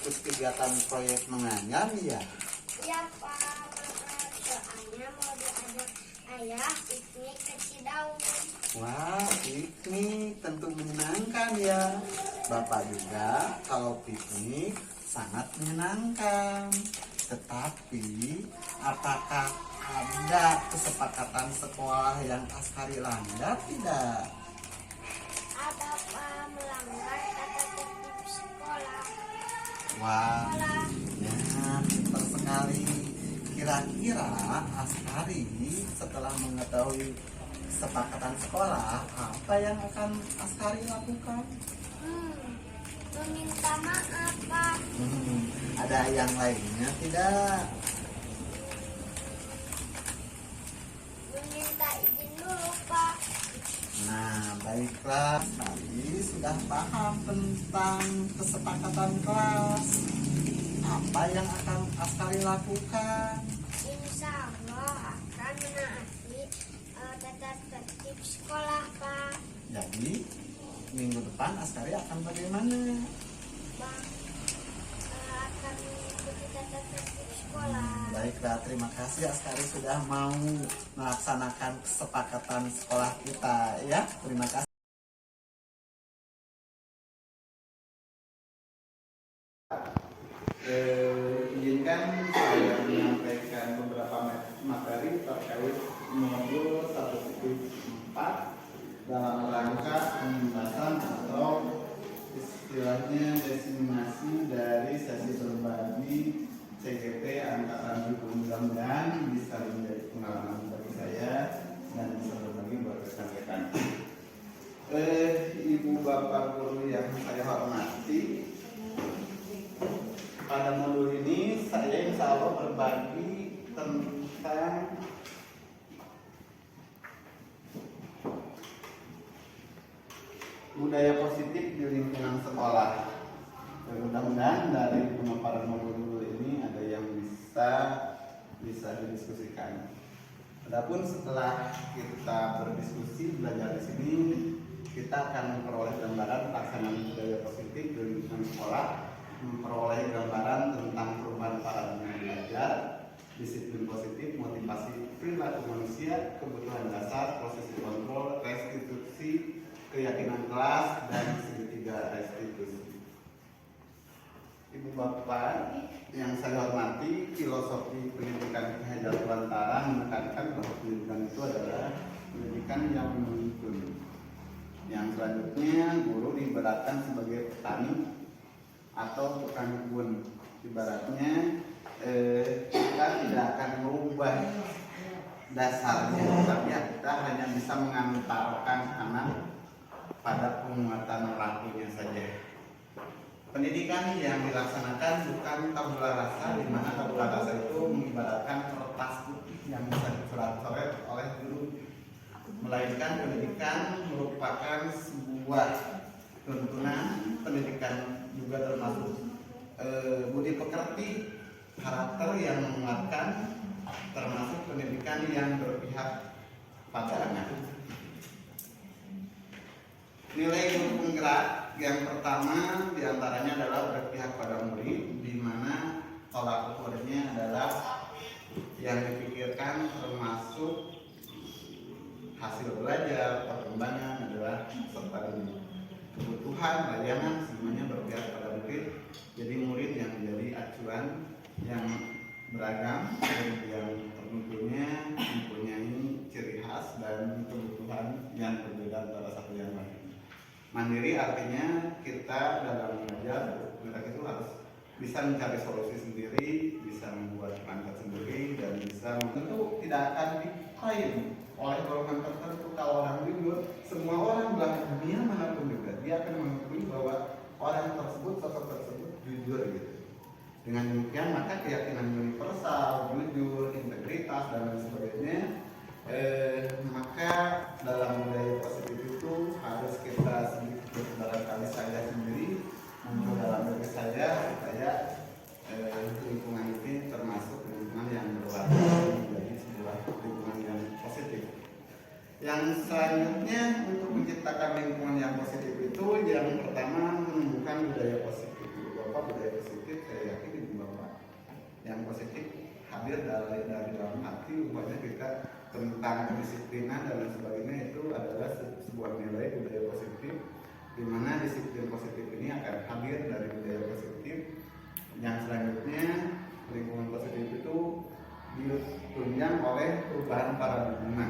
ikut kegiatan proyek menganyam ya? Iya Pak, soalnya mau diajak ayah piknik ke Cidaun. Wah, piknik tentu menyenangkan ya. Bapak juga kalau piknik sangat menyenangkan. Tetapi, apakah ada kesepakatan sekolah yang Askari langgar tidak? Ada Pak melanggar tata tertib sekolah. Wah, ya, pintar sekali. Kira-kira Askari setelah mengetahui kesepakatan sekolah, apa yang akan Askari lakukan? Meminta maaf Pak. Ada yang lainnya tidak? Meminta izin dulu Pak. Nah, baiklah. Tadi sudah paham tentang kesepakatan kelas. Apa yang akan Askari lakukan? Insya Allah akan menaati tata tertib sekolah Pak. Jadi, minggu depan Askari akan bagaimana? Bang, akan mengikuti tata tertib sekolah. Baiklah, terima kasih Askari sudah mau melaksanakan kesepakatan sekolah kita ya. Terima kasih. Izinkan saya menyampaikan beberapa materi terkait modul 1.4 dalam rangka pembahasan atau istilahnya diseminasi dari sesi berbagi CGP angkatan 2000. Mudah-mudahan bisa menjadi pengalaman bagi saya dan bisa berbagi buat rekan-rekan. Ibu bapak guru yang saya hormati, pada modul ini saya insya Allah berbagi tentang budaya positif di lingkungan sekolah. Mudah-mudahan dari pemaparan modul ini ada yang bisa didiskusikan. Adapun setelah kita berdiskusi belajar di sini, kita akan memperoleh gambaran pelaksanaan budaya positif di lingkungan sekolah, memperoleh gambaran tentang perubahan paradigma belajar, disiplin positif, motivasi perilaku manusia, kebutuhan dasar, prosesi kontrol, restitusi, keyakinan kelas, dan segitiga restitusi. Ibu bapak yang saya hormati, filosofi pendidikan Ki Hajar Dewantara menekankan bahwa pendidikan itu adalah pendidikan yang menuntun. Yang selanjutnya, guru diibaratkan sebagai petani atau tukang kebun. Ibaratnya kita tidak akan merubah dasarnya, tapi kita hanya bisa mengantarkan anak pada penguatan lakunya saja. Pendidikan yang dilaksanakan bukan tabula rasa, di mana tabula rasa itu mengibaratkan kertas putih yang bisa dicoret-coret oleh guru, melainkan pendidikan merupakan sebuah tuntunan. Pendidikan juga termasuk budi pekerti, karakter yang menguatkan, termasuk pendidikan yang berpihak pada anak. Nilai guru penggerak yang pertama diantaranya adalah berpihak pada murid, di mana tolak ukurnya adalah yang dipikirkan termasuk hasil belajar, perkembangan adalah serta ini. Kebutuhan, layanan semuanya berpihak pada murid. Jadi murid yang menjadi acuan yang beragam dan yang tentunya mempunyai ciri khas dan kebutuhan yang berbeda antara satu yang lain. Mandiri artinya kita dalam mengajar kita itu harus bisa mencari solusi sendiri, bisa membuat perangkat sendiri, dan bisa tentu tidak akan diklaim oleh golongan tertentu. Kalau orang jujur, semua orang belahan dunia manapun juga dia akan mengakui bahwa orang tersebut, sosok tersebut jujur gitu. Dengan demikian maka keyakinan universal, jujur, integritas dan lain sebagainya, maka dalam budaya positif itu harus kita sedikit, barangkali saya sendiri muncul dalam diri saya supaya lingkungan ini termasuk lingkungan yang berwarna menjadi sebuah lingkungan yang positif. Yang selanjutnya untuk menciptakan lingkungan yang positif itu yang pertama menumbuhkan budaya positif. Bapak budaya positif hadir dari dalam hati, umpamanya kita tentang kedisiplinan dan lain sebagainya, itu adalah sebuah nilai budaya positif, di mana disiplin positif ini akan hadir dari budaya positif. Yang selanjutnya, lingkungan positif itu ditunjang oleh perubahan paradigma,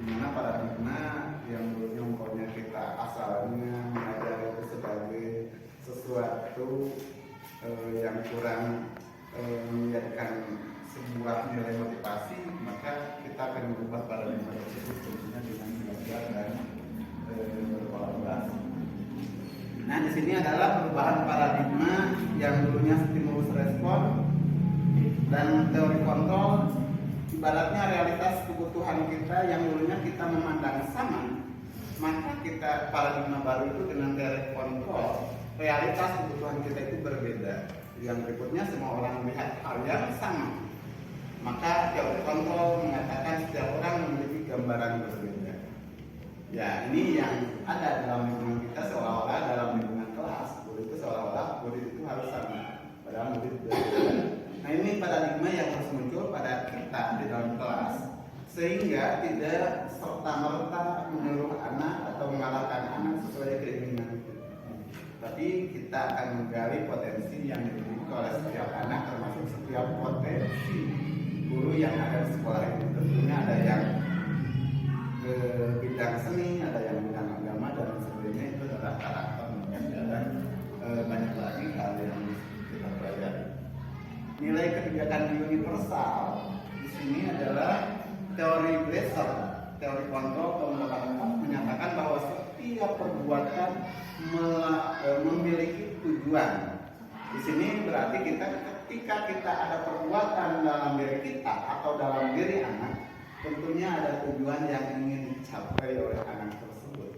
di mana paradigma yang dulunya umpamanya kita asalnya mengajar itu sebagai sesuatu yang kurang menjadikan sebuah nilai motivasi, maka kita akan mengubah paradigma tersebut tentunya dengan belajar dan berkolaborasi. Nah, di sini adalah perubahan paradigma yang dulunya stimulus respon dan teori kontrol, ibaratnya realitas kebutuhan kita yang dulunya kita memandang sama, maka kita paradigma baru itu dengan teori kontrol, realitas kebutuhan kita itu berbeda. Yang berikutnya, semua orang melihat hal yang sama, maka teori kontrol mengatakan setiap orang memiliki gambaran berbeda. Ya, ini yang ada dalam lingkungan kita, seolah-olah dalam lingkungan kelas guru itu seolah-olah murid itu harus sama, padahal murid berbeda. Nah, ini paradigma yang harus muncul pada kita di dalam kelas, sehingga tidak serta-merta menyuruh anak atau mengalahkan anak sesuai keinginan kita. Tapi kita akan menggali potensi yang dimiliki oleh setiap anak, termasuk setiap potensi guru yang ada di sekolah ini. Tentunya ada yang ke bidang seni, ada yang bidang agama, dan sebagainya. Itu adalah karakter mereka, dan banyak lagi hal yang kita pelajari. Nilai kebijakan universal di sini adalah teori Glasser, teori kontrol tahun 84, menyatakan bahwa setiap perbuatan memiliki tujuan. Di sini berarti ketika kita ada perbuatan dalam diri kita atau dalam diri anak, tentunya ada tujuan yang ingin dicapai oleh anak tersebut.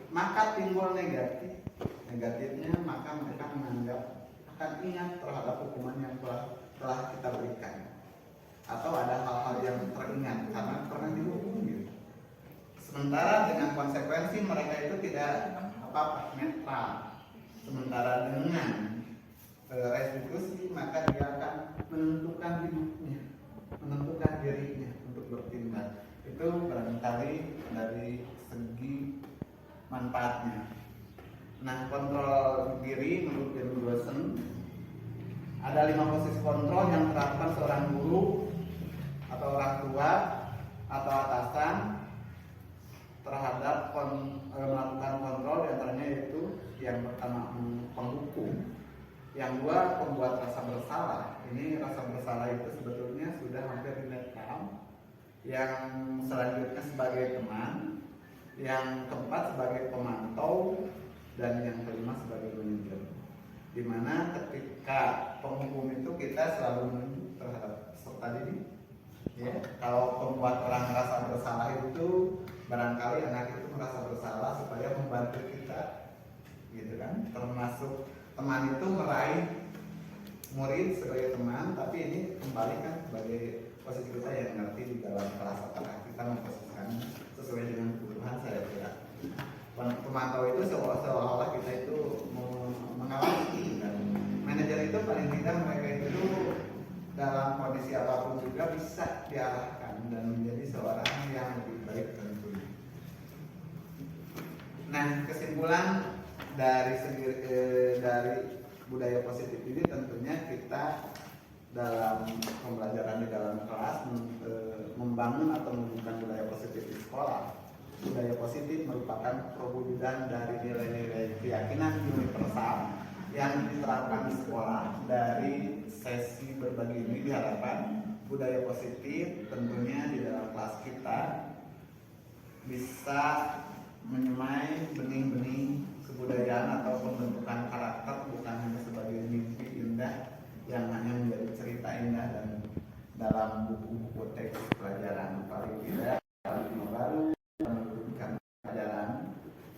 Maka timbul negatifnya, maka mereka menganggap akan ingat terhadap hukuman yang telah kita berikan, atau ada hal-hal yang teringat karena pernah dihukum gitu. Sementara dengan konsekuensi mereka itu tidak apa-apa, netral. Sementara dengan restitusi, maka dia akan menentukan hidupnya, menentukan dirinya untuk bertindak. Itu barangkali dari segi manfaatnya. Nah, kontrol diri menurut Ben Grossen, ada 5 posisi kontrol yang terapkan seorang guru atau orang tua atau atasan terhadap melakukan kontrol. Diantaranya yaitu yang pertama penghukum, yang dua pembuat rasa bersalah. Ini rasa bersalah itu sebetulnya sudah hampir dinetam. Yang selanjutnya sebagai teman, yang keempat sebagai pemantau, dan yang kelima sebagai manajer. Dimana ketika penghukum itu kita selalu menunjuk terhadap peserta didik. Ya, kalau pembuat orang merasa bersalah itu barangkali anak itu merasa bersalah supaya membantu kita, gitu kan? Termasuk teman itu meraih murid sebagai teman, tapi ini kembali kan sebagai posisi kita yang ngerti di dalam kelas, apakah kita memposisikan sesuai dengan kebutuhan, saya kira. Pemantau itu seolah-olah kita itu mengawasi, dan manajer itu paling tidak mereka itu dalam kondisi apapun juga bisa diarahkan dan menjadi seorang yang lebih baik tentunya. Nah, kesimpulan dari budaya positif ini tentunya kita dalam pembelajaran di dalam kelas membangun atau menumbuhkan budaya positif di sekolah. Budaya positif merupakan perwujudan dari nilai-nilai keyakinan universal yang diterapkan di sekolah. Dari sesi berbagi ini diharapkan budaya positif tentunya di dalam kelas kita bisa menyemai benih-benih kebudayaan atau pembentukan karakter, bukan hanya sebagai mimpi indah yang hanya menjadi cerita indah dan dalam buku-buku teks pelajaran. Paling tidak paradigma baru menunjukkan pelajaran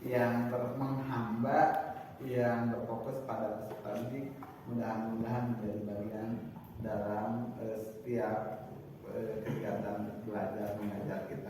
yang menghamba, yang berfokus pada peserta didik, mudah-mudahan menjadi bagian dalam setiap kegiatan belajar mengajar kita.